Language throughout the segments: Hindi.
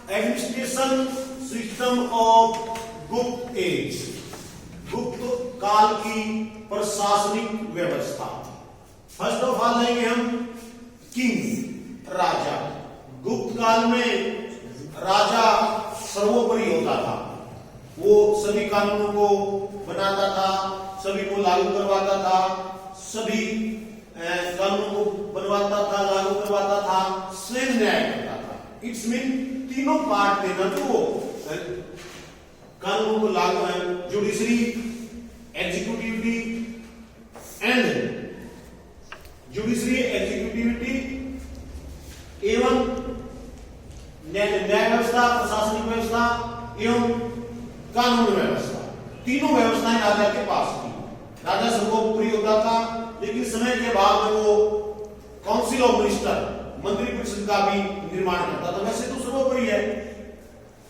एडमिनिस्ट्रेशन सिस्टम ऑफ गुप्त एज, गुप्त काल की प्रशासनिक व्यवस्था। फर्स्ट ऑफ ऑल लेंगे हम किंग, राजा। गुप्त काल में राजा सर्वोपरि होता था, वो सभी कानूनों को बनाता था, सभी को लागू करवाता था, सभी कानूनों को बनवाता था, लागू करवाता था, स्वयं न्याय करता था। इट्स मीन तीनों पार्ट देना, जो वो कानूनों को लागू है, जुडिशरी, एग्जीक्यूटिविटी एंड जुडिशरी, एग्जीक्यूटिविटी एवं न्याय व्यवस्था, प्रशासनिक व्यवस्था एवं कानून व्यवस्था, तीनों व्यवस्थाएं राजा के पास थी। राजा सर्वोपरि होता था, लेकिन समय के बाद में वो काउंसिल ऑफ मिनिस्टर, मंत्रिपरिषद का भी निर्माण करता था। वैसे तो सर्वोपरि है।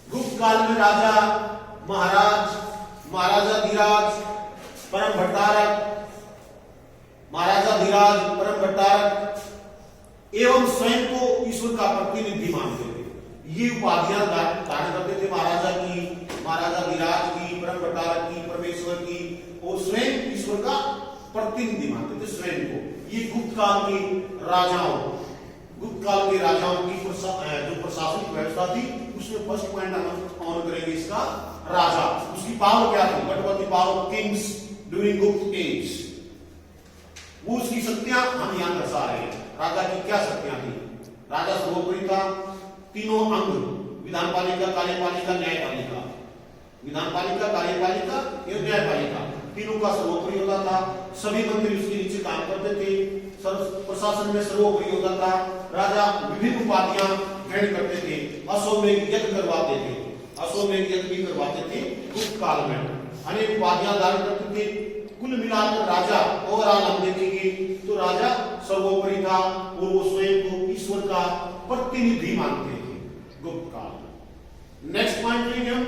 गुप्त काल में राजा, महाराज, महाराजाधिराज, परम भट्टारक, महाराजाधिराज, परम भट्टारक एवं स्वयं को ईश्वर का प्रतिनिधि मानते थे। ये उपाधियां धारण करते थे, महाराजा की, महाराजाधिराज की, परम भट्टारक की, परमेश्वर की, और स्वयं ईश्वर का प्रतिनिधि मानते थे स्वयं को। ये गुप्त काल के राजाओं, गुप्त काल के राजाओं की जो प्रशासनिक व्यवस्था थी, उसमें फर्स्ट पॉइंट हम ऑन करेंगे इसका, राजा। उसकी पावर क्या थी? What was the power of Kings during गुप्त एज? वो उसकी शक्तियां हम यहां दर्शा रहे हैं। राजा की क्या शक्तियां थी? राजा सर्वोपरि था, तीनों अंग, विधान पालिका, कार्यपालिका, न्यायपालिका, विधान पालिका, कार्यपालिका एवं न्यायपालिका, तीनों का सर्वोपरि होता था। सभी मंत्री उसके नीचे काम करते थे, प्रशासन में सर्वोपरि होता था। राजा विभिन्न उपाधियां ग्रहण करते थे, अश्वमेध यज्ञ करवाते थे, अश्वमेध यज्ञ भी करवाते थे गुप्त काल में, अनेक उपाधियां धारण करते थे। कुल मिलाकर राजा, ओवरऑल हम देखेंगे तो राजा सर्वोपरि था और वो स्वयं को ईश्वर का प्रतिनिधि मानते थे गुप्त काल। नेक्स्ट पॉइंट लेंगे हम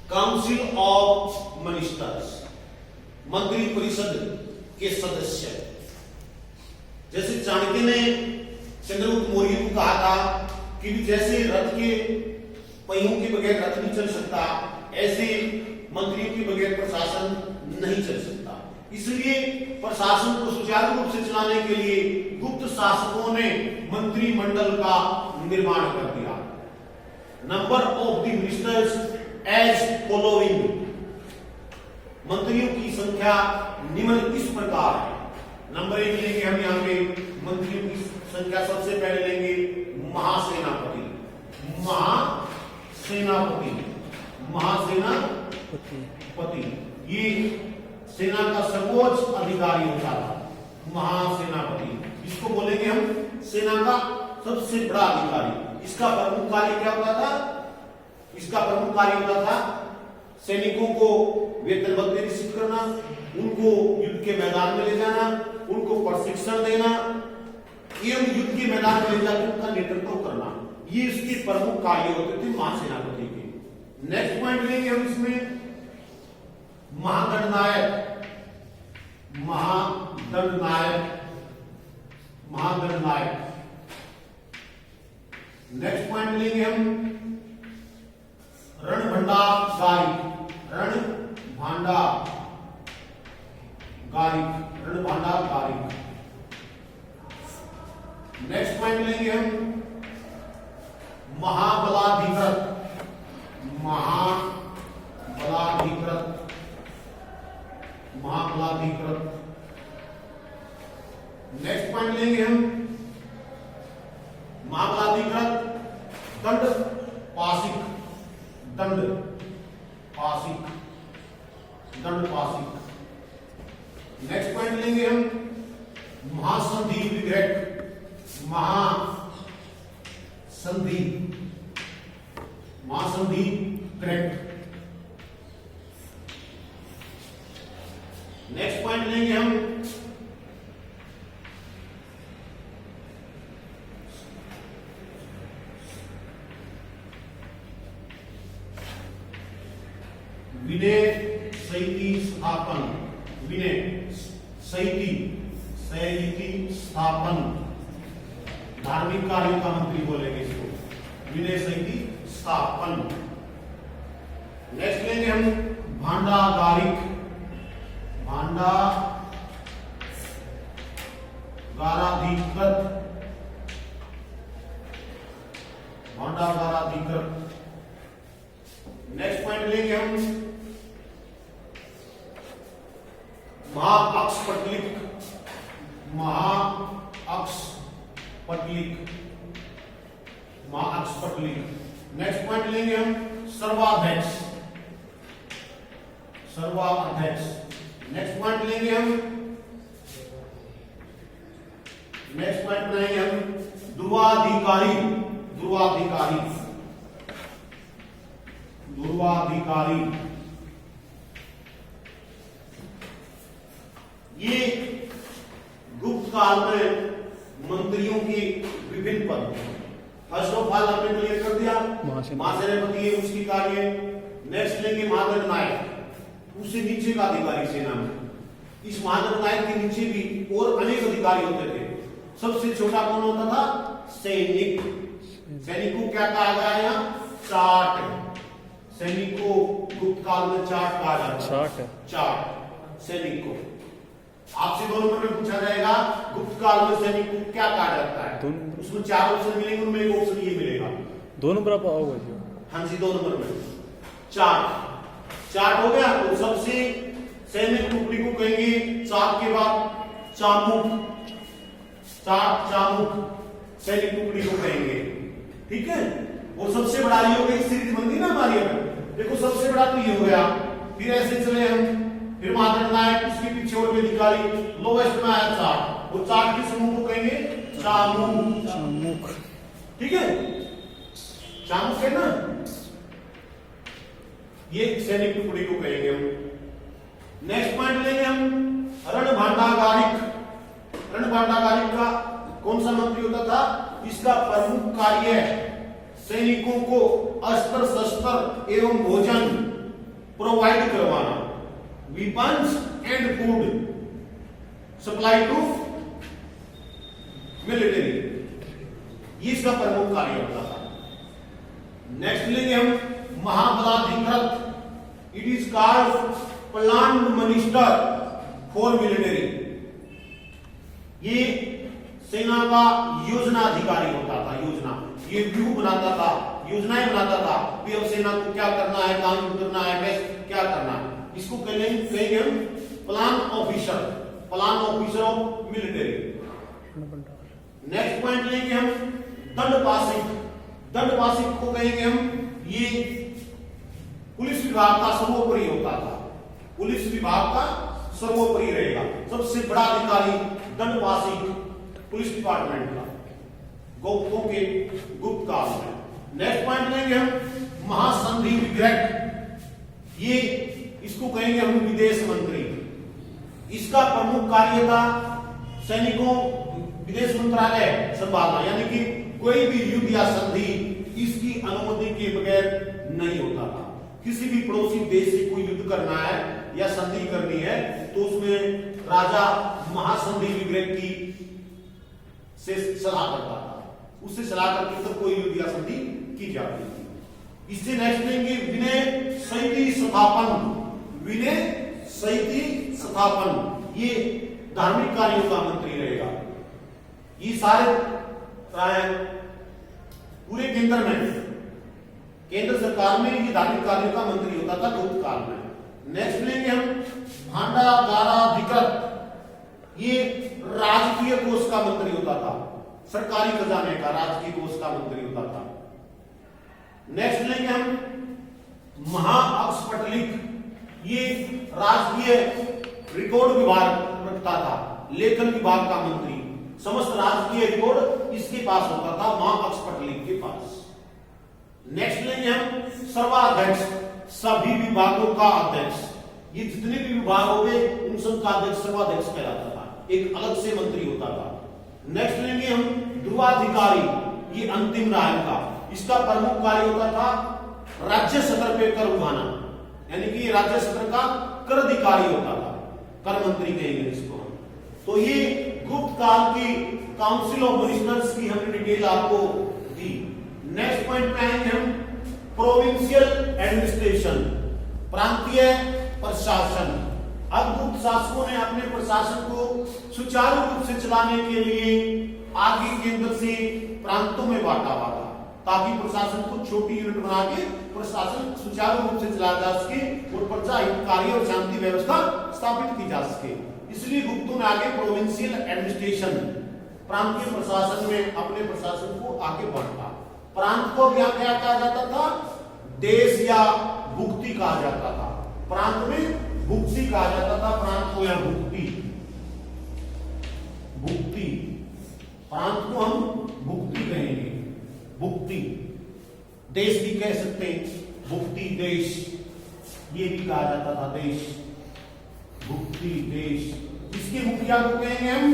काउंसिल ऑफ मिनिस्टर्स, मंत्री परिषद के सदस्य। जैसे चाणक्य ने चंद्रगुप्त मौर्य को कहा था कि जैसे रथ के पहियों के बगैर रथ नहीं चल सकता, ऐसे मंत्रियों के बगैर प्रशासन नहीं चल सकता। इसलिए प्रशासन को सुचारू रूप से चलाने के लिए गुप्त शासकों ने मंत्रिमंडल का निर्माण कर दिया। Number of the ministers as following, मंत्रियों की संख्या निम्न इस प्रकार है। नंबर 1 लेंगे हम यहाँ पे मंत्रियों की संख्या, सबसे पहले लेंगे महासेनापति, महासेनापति, महासेनापति, ये सेना का सर्वोच्च अधिकारी होता था, महासेनापति। इसको बोलेंगे हम सेना का सबसे बड़ा अधिकारी। इसका प्रमुख कार्य क्या होता था? इसका प्रमुख कार्य होता था सैनिकों को वेतन भत्ते निश्चित करना, उनको युद्ध के मैदान में ले जाना, उनको प्रशिक्षण देना एवं युद्ध के मैदान में ले जाकर उनका नेतृत्व करना। ये इसके प्रमुख कार्य होते थे महासेनापति के। नेक्स्ट पॉइंट लेंगे हम इसमें महागणनायक, महागणनायक, महागणनायक। नेक्स्ट पॉइंट लेंगे हम रणभंडारगारी, रणभंडारगारी, रणभंडारगारी। नेक्स्ट पॉइंट लेंगे हम महाबलाधिकृत, महाबलाधिकृत, महाबलाधिकृत। नेक्स्ट पॉइंट लेंगे हम महाबलाधिकृत दंडपाशिक, दंडपाशिक, दंडपाशिक। नेक्स्ट पॉइंट लेंगे हम महासंधि विग्रह, महासंधि, महासंधि ग्रह। नेक्स्ट पॉइंट लेंगे हम विनय समिति स्थापन, विनय समिति स्थापन, धार्मिक कार्यों का मंत्री बोलेंगे इसको, विनय समिति स्थापन। नेक्स्ट लेंगे हम भांडागारिक, भांडागाराधिकृत, भांडागाराधिकृत। नेक्स्ट पॉइंट लेंगे हम महाअक्षपटलिक, महाअक्षपटलिक, महाअक्षपटलिक। नेक्स्ट पॉइंट लेंगे हम सर्वाध्यक्ष, सर्वाध्यक्ष। नेक्स्ट पॉइंट लेंगे हम, नेक्स्ट पॉइंट बनाएंगे हम ध्रुवाधिकारी, ध्रुवाधिकारी, ध्रुवाधिकारी। ये गुप्त काल में मंत्रियों के विभिन्न पद। फर्स्ट ऑफ ऑल आपने क्लियर कर दिया महासेनापति है उसकी कार्य। नेक्स्ट लेंगे महादंडनायक, उससे नीचे का अधिकारी सेना में। इस महादंडनायक के नीचे भी और अनेक अधिकारी होते थे। सबसे छोटा कौन होता था? सैनिक। सैनिक को क्या कहा गया है यहाँ? चाट। सैनिक को गुप्त काल में चाट कहा जाता है। चाट सैनिक को। आपसे 2 नंबर में पूछा जाएगा गुप्त काल में सैनिक को क्या कहा जाता है? उसमें 4 ऑप्शन मिलेंगे, उनमें एक ऑप्शन ये मिलेगा। 2 नंबर आप आओगे? हाँ जी, 2 नंबर में चाट। चाट हो गया तो सबसे सैनिक टुकड़ी को कहेंगे चाट के बाद चामुक, चाट चामुक सैनिक टुकड़ी को कहेंगे। ठीक है। और सबसे बड़ा ये हो गया, सीरीज बन गई ना हमारी। देखो सबसे बड़ा तो ये हो गया। फिर ऐसे चले हम, फिर महादंडनायक, उसके पीछे और भी अधिकारी, लोवेस्ट में आया चाट। और चाट के समूह को कहेंगे चामुक, चामुक। ठीक है, चामुक है ना, ये सैनिक टुकड़ी को कहेंगे हम। नेक्स्ट पॉइंट लेंगे हम रणभांडागारिक। रणभांडागारिक का कौन सा मंत्री होता था? इसका प्रमुख कार्य सैनिकों को अस्त्र शस्त्र एवं भोजन प्रोवाइड करवाना, weapons and food supply to military, ये इसका प्रमुख कार्य होता था। नेक्स्ट लेंगे हम महाबलाधिकृत। It is called plan minister for military. ये सेना का योजना अधिकारी होता था। योजना, ये व्यू बनाता था, योजनाएं बनाता था कि अब सेना को क्या करना है, काम करना है, कैसे क्या करना है। इसको कहेंगे हम plan officer, plan officer of military. Next point लेंगे हम दंडपाशिक। दंडपाशिक को कहेंगे हम, ये पुलिस विभाग का सर्वोपरि होता था। पुलिस विभाग का सर्वोपरि रहेगा, सबसे बड़ा अधिकारी दंडपाशिक पुलिस डिपार्टमेंट का गुप्तों के गुप्त काल में। नेक्स्ट पॉइंट लेंगे हम महासंधि विग्रह। ये इसको कहेंगे हम विदेश मंत्री। इसका प्रमुख कार्य था सैनिकों विदेश मंत्रालय संभालना, यानी कि कोई भी युद्ध या संधि इसकी अनुमति के बगैर नहीं होता था। किसी भी पड़ोसी देश से कोई युद्ध करना है या संधि करनी है तो उसमें राजा महासंधि विग्रह की से सलाह करता था, उससे सलाह करके तब कोई युद्ध या संधि की जाती थी। इससे नेक्स्ट लेंगे विनय समिति स्थापन। विनय समिति स्थापन, ये धार्मिक कार्यों का मंत्री रहेगा। ये सारे पूरे केंद्र सरकार में ये धार्मिक कार्यों का मंत्री होता था गुप्त काल में। नेक्स्ट लेंगे हम भांडागाराधिकृत। ये राजकीय कोष का मंत्री होता था, सरकारी खजाने का राजकीय कोष का मंत्री होता था। नेक्स्ट लेंगे हम महाअक्षपटलिक। ये राजकीय रिकॉर्ड विभाग रखता था, लेखन विभाग का मंत्री। समस्त राजकीय रिकॉर्ड इसके पास होता था, महाअक्षपटलिक के पास। नेक्स्ट लेंगे हम सर्वाध्यक्ष, सभी विभागों का अध्यक्ष। ये जितने भी विभाग हो गए उन सब का अध्यक्ष सर्वाध्यक्ष कहलाता था, एक अलग से मंत्री होता था। नेक्स्ट लेंगे हम ध्रुवाधिकारी। ये अंतिम राय का, इसका प्रमुख कार्य होता था राज्य सत्र पे कर उठाना, यानी कि राज्य सत्र का कर अधिकारी होता था, कर मंत्री कहेंगे इसको। तो ये गुप्त काल की काउंसिल ऑफ मिनिस्टर्स की हमने डिटेल आपको दी। नेक्स्ट पॉइंट पे आएंगे हम, प्रोविंशियल एडमिनिस्ट्रेशन, प्रांतीय प्रशासन। अब गुप्त शासकों ने अपने प्रशासन को सुचारू रूप से चलाने के लिए आगे केंद्र से प्रांतों में बांटा हुआ था, ताकि प्रशासन को छोटी यूनिट बना के प्रशासन सुचारू रूप से चलाया जा सके और प्रजा हितकारी और शांति व्यवस्था स्थापित की जा सके। इसलिए गुप्तों ने आगे प्रोविंशियल एडमिनिस्ट्रेशन, प्रांतीय प्रशासन में अपने प्रशासन को आगे बांटा। प्रांत को क्या कहा जाता था? देश या भुक्ति कहा जाता था। प्रांत में भुक्ति कहा जाता था, प्रांत को या भुक्ति, भुक्ति, प्रांत को हम भुक्ति कहेंगे, भुक्ति। देश भी कह सकते हैं, भुक्ति देश, ये भी कहा जाता था देश, भुक्ति देश। इसके मुखिया को कहेंगे हम,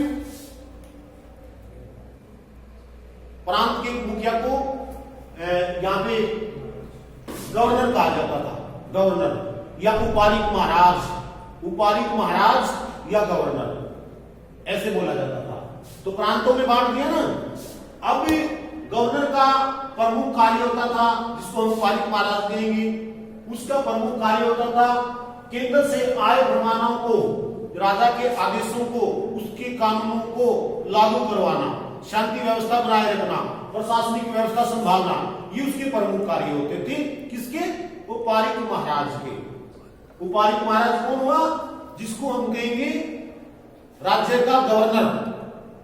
प्रांत के मुखिया को यहां पे गवर्नर कहा जाता था, गवर्नर या उपालिक महाराज, उपालिक महाराज या गवर्नर, ऐसे बोला जाता था। तो प्रांतों में बांट दिया ना। अब गवर्नर का प्रमुख कार्य होता था, जिसको हम उपालिक महाराज कहेंगे, उसका प्रमुख कार्य होता था केंद्र से आए फरमानों को, राजा के आदेशों को, उसके कानूनों को लागू करवाना, शांति व्यवस्था बनाए रखना, प्रशासनिक व्यवस्था संभालना, ये उसके प्रमुख कार्य होते थे। किसके? उपालिक महाराज के। उपालिक महाराज कौन हुआ? जिसको हम कहेंगे राज्य का गवर्नर।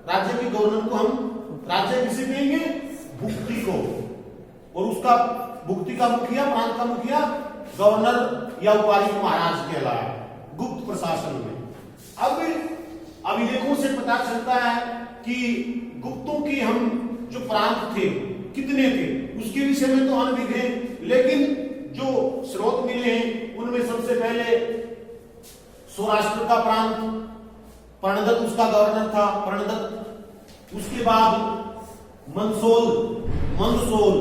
राज्य के गवर्नर को हम राज्य किसे कहेंगे? भुक्ति को। और उसका भुक्ति का मुखिया, प्रांत का मुखिया गवर्नर या उपालिक महाराज कहलाया गुप्त प्रशासन में। अब अभिलेखों से पता चलता है कि गुप्तों की हम जो प्रांत थे कितने थे, उसके विषय में तो अनभिज्ञ है, लेकिन जो स्रोत मिले हैं उनमें सबसे पहले सौराष्ट्र का प्रांत, प्रणदत्त उसका गवर्नर था, प्रणदत्त। उसके बाद मंदसौर, मंदसौर,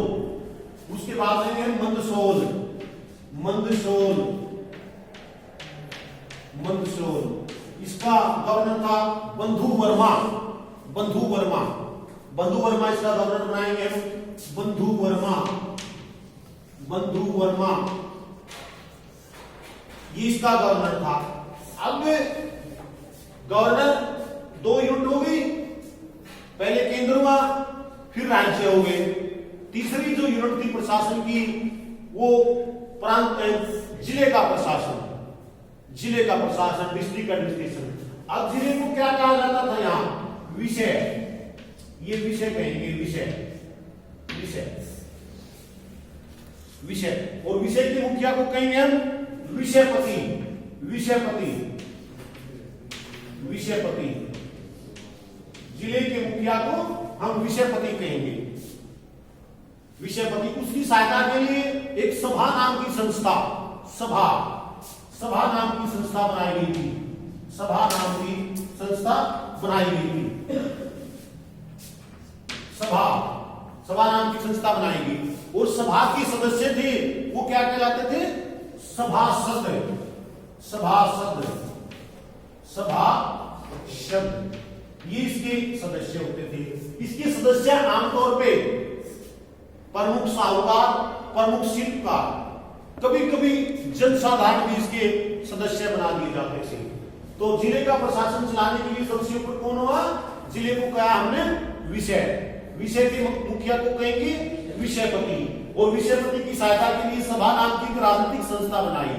उसके बाद आएंगे मंदसौर, मंदसौर, मंदसौर। इसका गवर्नर था बंधु वर्मा, बंधु वर्मा, बंधु वर्मा इसका गवर्नर बनाएंगे हम, बंधु वर्मा, बंधु वर्मा, ये इसका गवर्नर था। अब गवर्नर दो यूनिट हो गई, पहले केंद्र हुआ, फिर राज्य हो गए। तीसरी जो यूनिट थी प्रशासन की, वो प्रांत, जिले का प्रशासन, जिले का प्रशासन, डिस्ट्रिक्ट एडमिनिस्ट्रेशन। अब जिले को क्या कहा जाता था? यहां विषय, ये विषय कहेंगे, विषय, विषय, विषय। और विषय के मुखिया को कहेंगे हम विषयपति, विषयपति, विषयपति। जिले के मुखिया को हम विषयपति कहेंगे, विषयपति। उसकी सहायता के लिए एक सभा नाम की संस्था, सभा, सभा नाम की संस्था बनाई गई थी, सभा नाम की संस्था बनाई गई थी, सभा, सभा नाम की संस्था बनाई गई। और सभा के सदस्य थे वो क्या कहलाते थे? सभासद, सभासद, सभासद, ये इसके सदस्य होते थे। इसके सदस्य आमतौर पे प्रमुख साहूकार, प्रमुख शिल्पकार, कभी कभी जनसाधारण भी इसके सदस्य बना दिए जाते थे। तो जिले का प्रशासन चलाने के लिए सबसे ऊपर कौन हुआ? जिले को कहा हमने विषय, विषय के मुखिया को कहेंगे विषयपति। और विषयपति की सहायता के लिए सभा नाम की एक राजनीतिक संस्था बनाई,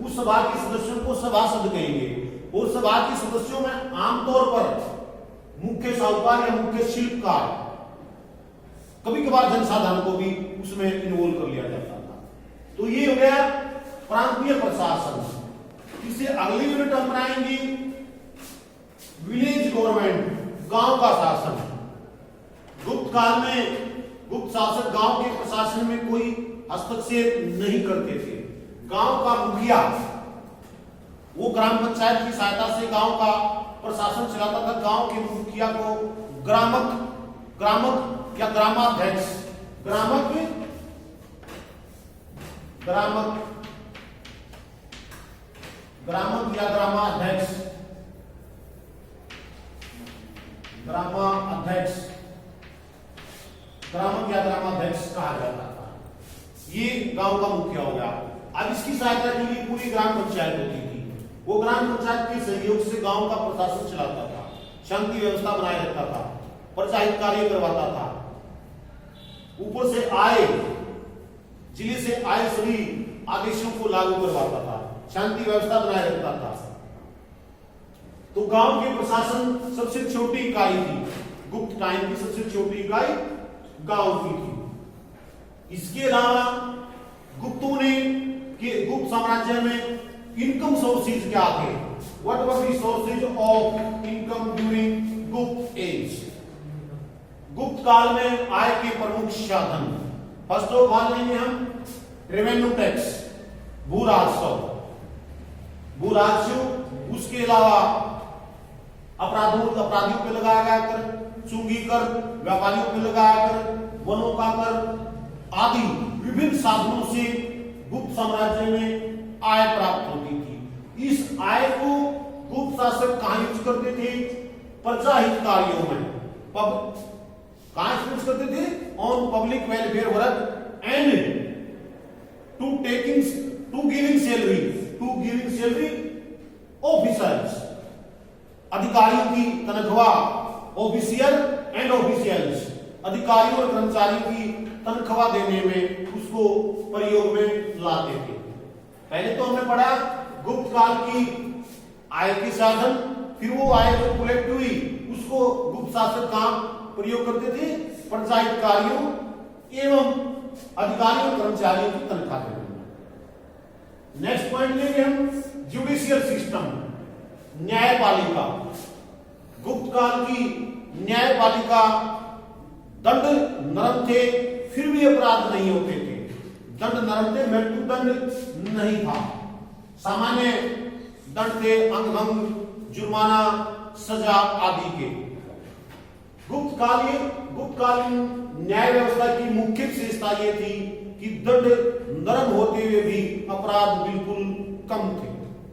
उस सभा के सदस्यों को सभासद कहेंगे। और सभा के सदस्यों में आमतौर पर मुख्य साहूकार या मुख्य शिल्पकार, कभी कभार जनसाधारण को भी उसमें इन्वॉल्व कर लिया जाता था। तो ये हो गया प्रांतीय प्रशासन। इसे अगली यूनिट हम बनाएंगे विलेज गवर्नमेंट, गांव का शासन। गुप्त काल में गुप्त शासक गांव के प्रशासन में कोई हस्तक्षेप नहीं करते थे। गांव का मुखिया वो ग्राम पंचायत की सहायता से गांव का प्रशासन चलाता था। गांव के मुखिया को ग्रामक, ग्रामक या ग्रामाध्यक्ष, ग्रामक, ग्रामक, ग्रामक या ग्रामाध्यक्ष, ग्रामाध्यक्ष, ग्रामक या ग्रामाध्यक्ष कहा जाता था। ये गांव का मुखिया हो गया। अब इसकी सहायता के लिए पूरी ग्राम पंचायत होती थी। वो ग्राम पंचायत के सहयोग से गांव का प्रशासन चलाता था, शांति व्यवस्था बनाए रखता था, प्रचारित कार्य करवाता था, ऊपर से आए जिले से आए सभी आदेशों को लागू करवाता था, शांति व्यवस्था बनाए रखता था। तो गांव के प्रशासन सबसे छोटी इकाई थी, गुप्त टाइम की सबसे छोटी इकाई गांव की थी। इसके अलावा गुप्तों ने कि गुप्त साम्राज्य में इनकम सोर्सेज क्या थे? What were the sources of income during गुप्त एज? गुप्त काल में आय के प्रमुख साधन, फर्स्ट ऑफ ऑल लेंगे हम रेवेन्यू टैक्स, भू राजस्व, उसके अलावा अपराधियों पे लगाया गया कर, चुंगी कर, व्यापारियों पे लगाया कर, वनों का कर आदि विभिन्न साधनों से गुप्त साम्राज्य में आय प्राप्त होती थी। इस आय को गुप्त शासक कहां यूज करते थे? प्रजा हित कार्यों में, कहां यूज करते थे? On public welfare work and to giving salary officers, अधिकारियों की तनख्वाह, ऑफिशियल एंड ऑफिशियल्स, अधिकारियों और कर्मचारियों की तनख्वाह देने में उसको प्रयोग में लाते थे। पहले तो हमने पढ़ा गुप्त काल की आय के साधन, फिर वो आय जो कलेक्ट हुई उसको गुप्त शासक कहां प्रयोग करते थे? प्रचारित कार्यों एवं अधिकारियों और कर्मचारियों की तनख्वाह देने में। नेक्स्ट पॉइंट लेंगे हम जुडिशियल सिस्टम, न्यायपालिका। गुप्त काल की न्यायपालिका दंड नरम थे, फिर भी अपराध नहीं होते थे। दंड नरम थे, मृत्युदंड नहीं था, सामान्य दंड थे, अंगभंग, जुर्माना, सजा आदि के। गुप्तकालीन न्याय व्यवस्था की मुख्य विशेषता ये थी कि दंड नरम होते हुए भी अपराध बिल्कुल कम थे,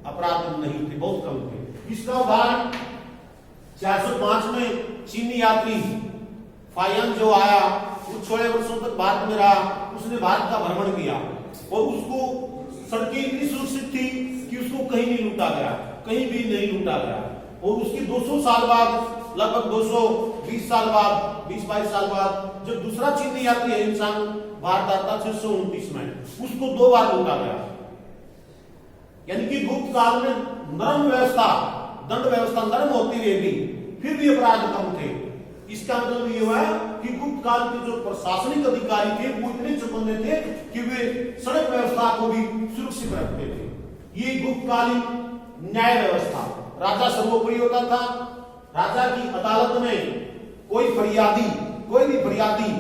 अपराध नहीं थे, बहुत कम थे। इसका उदाहरण 405 में चीनी यात्री फायन जो आया, वो 6 वर्षों तक भारत में रहा, उसने भारत का भ्रमण किया और उसको सड़कें इतनी सुरक्षित थी कि उसको कहीं नहीं लूटा गया, कहीं भी नहीं लूटा गया। और उसके 200 साल बाद, लगभग 220 साल बाद, 20-22 साल बाद जब दूसरा चीनी यात्री इंसान भारत आता 629 में, उसको 2 बार लूटा गया। यानी कि गुप्त काल में नरम व्यवस्था, दंड व्यवस्था नरम होते हुए भी फिर भी अपराध कम थे। इसका मतलब ये हुआ कि गुप्त काल के जो प्रशासनिक अधिकारी थे वो इतने चौकन्ने थे कि वे सड़क व्यवस्था को भी सुरक्षित रखते थे। ये गुप्तकालीन न्याय व्यवस्था, राजा सर्वोपरि होता था। राजा की अदालत में कोई भी फरियादी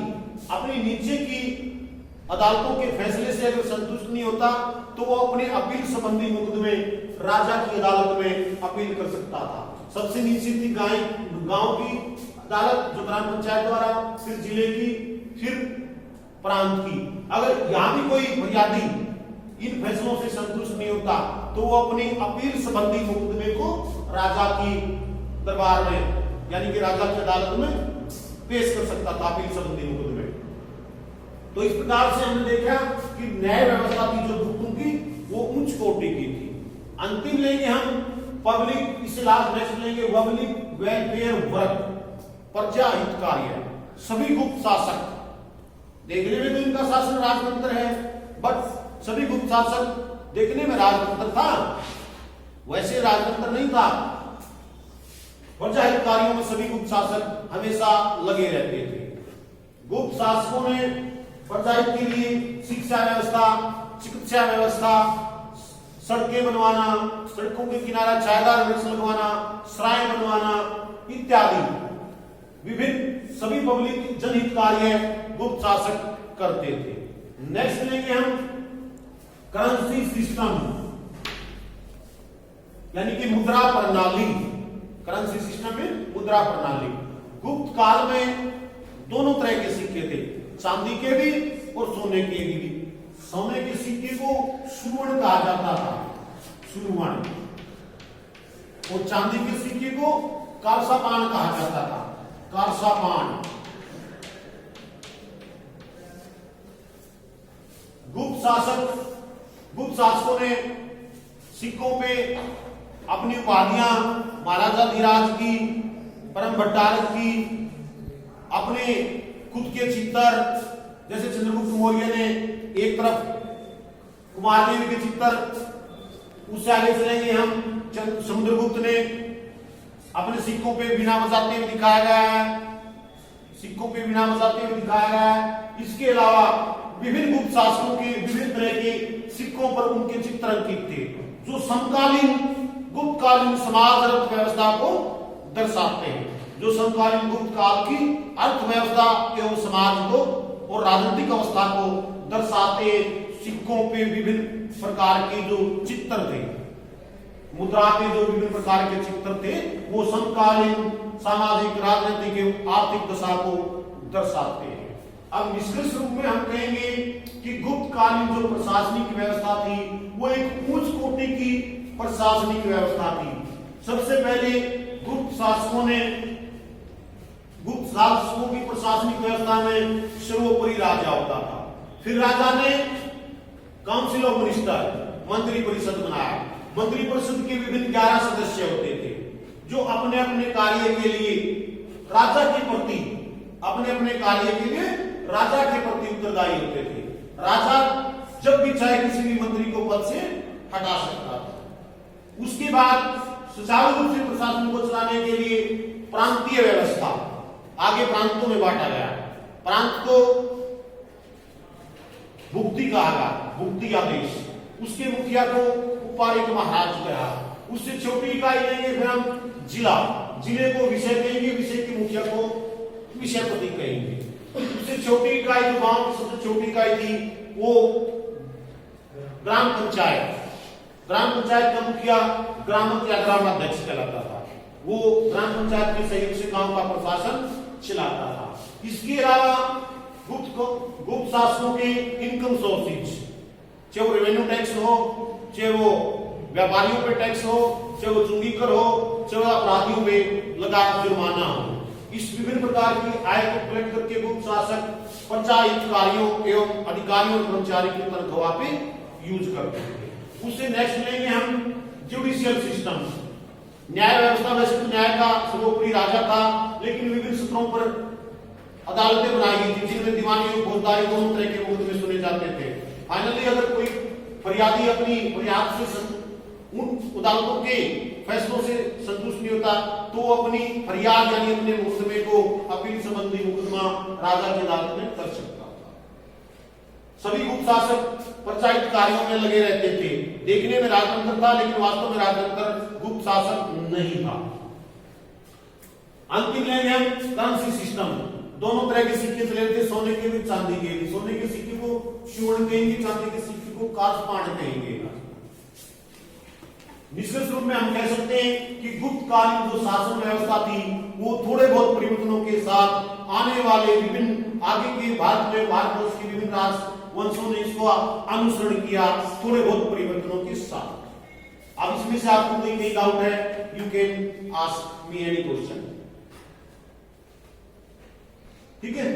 अपनी नीचे की अदालतों के फैसले से अगर संतुष्ट नहीं होता तो वो अपने अपील संबंधी मुकदमे राजा की अदालत में अपील कर सकता था। सबसे नीचे थी गांव की अदालत जो ग्राम पंचायत द्वारा, फिर जिले की, फिर प्रांत की। अगर यहां भी कोई फरियादी इन फैसलों से संतुष्ट नहीं होता तो वो अपनी अपील संबंधी मुकदमे को राजा की दरबार में, यानी कि राजा की अदालत में पेश कर सकता था, अपील संबंधी मुकदमे। तो इस प्रकार से हमने देखा कि न्याय व्यवस्था की जो गुप्तों की वो उच्च कोटि की थी। अंतिम लेंगे हम पब्लिक, इससे लास्ट नेक्स्ट लेंगे पब्लिक वेलफेयर वर्क, प्रजा हित कार्य। सभी गुप्त शासक, देखने में तो इनका शासन राजतंत्र है, बट सभी गुप्त शासक देखने में राजतंत्र था, वैसे राजतंत्र नहीं था। प्रजा हित कार्यों में सभी गुप्त शासक हमेशा लगे रहते थे। गुप्त शासकों ने प्रजा हित के लिए शिक्षा व्यवस्था, चिकित्सा व्यवस्था, सड़कें बनवाना, सड़कों के किनारा छायादार वृक्ष लगवाना, सराय बनवाना इत्यादि विभिन्न सभी पब्लिक जनहित कार्य गुप्त शासक करते थे। नेक्स्ट लेंगे हम करेंसी सिस्टम, यानी कि मुद्रा प्रणाली। करेंसी सिस्टम में मुद्रा प्रणाली। गुप्त काल में दोनों तरह के सिक्के थे, चांदी के भी और सोने के भी। सोने के सिक्के को सुवर्ण कहा जाता था, सुवर्ण, और चांदी के सिक्के को कारसापान कहा जाता था, कारसापान। गुप्त शासकों ने सिक्कों पे अपनी उपाधियां महाराजा धीराज की, परम भट्टारक की, अपने खुद के चित्तर जैसे चंद्रगुप्त मौर्य ने एक तरफ कुमारदेवी के चित्तर, उससे आगे चलेंगे हम समुद्रगुप्त ने अपने सिक्कों पे बिना बजाते हुए दिखाया गया है, सिक्कों पे बिना बजाते हुए दिखाया गया है। इसके अलावा विभिन्न गुप्त शासकों के विभिन्न तरह के सिक्कों पर उनके चित्र अंकित थे जो समकालीन गुप्तकालीन समाज अर्थव्यवस्था को दर्शाते हैं, जो समकालीन गुप्त काल की अर्थव्यवस्था एवं समाज को और राजनीतिक अवस्था को दर्शाते सिक्कों पे विभिन्न प्रकार के जो चित्र थे, मुद्रा के जो विभिन्न प्रकार के चित्र थे, वो समकालीन सामाजिक, राजनीतिक एवं आर्थिक दशा को दर्शाते हैं। अब निष्कर्ष रूप में हम कहेंगे कि गुप्तकालीन जो प्रशासनिक व्यवस्था थी वो एक उच्च कोटि की प्रशासनिक व्यवस्था थी। सबसे पहले गुप्त शासकों की प्रशासनिक व्यवस्था में सर्वोपरि राजा होता था। फिर राजा ने काउंसिल ऑफ मिनिस्टर, मंत्री परिषद बनाया। मंत्री परिषद के विभिन्न 11 सदस्य होते थे जो अपने अपने कार्य के लिए राजा के प्रति उत्तरदायी होते थे। राजा जब भी चाहे किसी भी मंत्री को पद से हटा सकता था। उसके बाद सुचारू रूप से प्रशासन को चलाने के लिए प्रांतीय व्यवस्था, आगे प्रांतों में बांटा गया। प्रांत को भुक्ति कहा गया, भुक्ति आदेश। उसके मुखिया को उपायुक्त महाराज कहा। उससे छोटी इकाई लेंगे फिर हम जिला, जिले को विषय कहेंगे, विषय के मुखिया को विषयपति कहेंगे। उससे छोटी इकाई जो गांव की सबसे छोटी इकाई थी वो ग्राम पंचायत। ग्राम पंचायत का मुखिया ग्रामक या ग्रामाध्यक्ष कहलाता था। वो ग्राम पंचायत के सहयोग से गांव का प्रशासन चलाता था। इसके अलावा गुप्त शासकों के इनकम सोर्सेज, चाहे वो रेवेन्यू टैक्स हो, चाहे वो व्यापारियों पे टैक्स हो, चाहे वो चुंगी कर हो, चाहे वो अपराधियों पे लगा जुर्माना हो, इस विभिन्न प्रकार की आय को कलेक्ट करके गुप्त शासक पंचायतकारियों एवं अधिकारियों और कर्मचारियों की तनख्वाह पे यूज करते थे। उससे नेक्स्ट लेंगे हम जुडिशियल सिस्टम। न्याय व्यवस्था, वैसे तो न्याय का सर्वोपरि राजा था, लेकिन विभिन्न स्तरों पर अदालतें बनाई गई थी जिनमें दीवानी और फौजदारी दोनों तरह के मुकदमे सुने जाते थे। फाइनली अगर कोई फरियादी अपनी फरियाद से उन अदालतों के फैसलों से संतुष्ट नहीं होता तो अपनी फरियाद यानी अपने मुकदमे को अपील संबंधी मुकदमा राजा की अदालत में कर सकता था। सभी गुप्त शासक पंचायत कार्यों में लगे रहते थे। देखने में राजतंत्र था लेकिन वास्तव में राजतंत्र गुप्त शासक नहीं था। अंतिम लेंगे हम करेंसी सिस्टम। दोनों तरह के सिक्के चले थे, सोने के भी चांदी के भी। सोने के सिक्के को स्वर्ण कहेंगे, चांदी के सिक्के को कांस्य कहेंगे। निष्कर्ष रूप में हम कह सकते हैं कि गुप्तकालीन जो शासन व्यवस्था थी वो थोड़े बहुत परिवर्तनों के साथ आने वाले विभिन्न आगे के भारतवर्ष के विभिन्न राजवंशों ने इसको अनुसरण किया, थोड़े बहुत परिवर्तनों के साथ। अब इसमें से आपको कोई डाउट है, you can ask me any question. ठीक है।